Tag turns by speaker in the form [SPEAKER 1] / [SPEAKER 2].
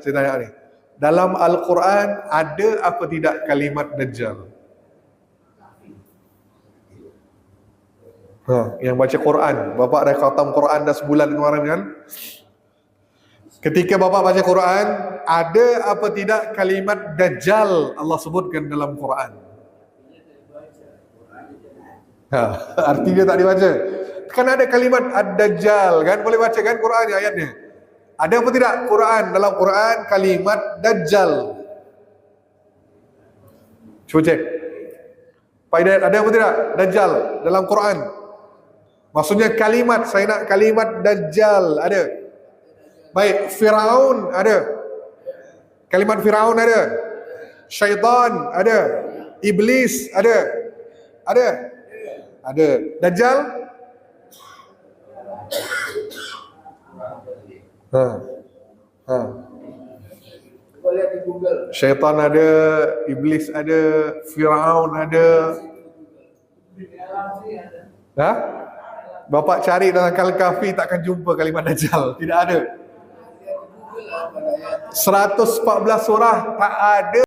[SPEAKER 1] Saya tanya ni, dalam Al-Quran ada apa tidak kalimat Dajjal? Yang baca Quran, Bapak dah khatam Quran dah sebulan kemarin kan? Ketika Bapak baca Quran, ada apa tidak kalimat Dajjal Allah sebutkan dalam Quran? Artinya tak dibaca. Kan ada kalimat Ad-Dajjal kan? Boleh baca kan Quran ayatnya? Ada apa tidak Quran, dalam Quran kalimat Dajjal? Cuba cek. Pak Hidayat, ada apa tidak Dajjal dalam Quran? Maksudnya kalimat, saya nak kalimat Dajjal ada. Baik, Firaun ada. Kalimat Firaun ada. Syaitan ada. Iblis ada. Ada. Ada. Dajjal?
[SPEAKER 2] Boleh di Google.
[SPEAKER 1] Syaitan ada, Iblis ada, Firaun ada. Bapak cari dalam Al-Kahfi takkan jumpa kalimat Dajjal. Tidak ada. 114 surah tak ada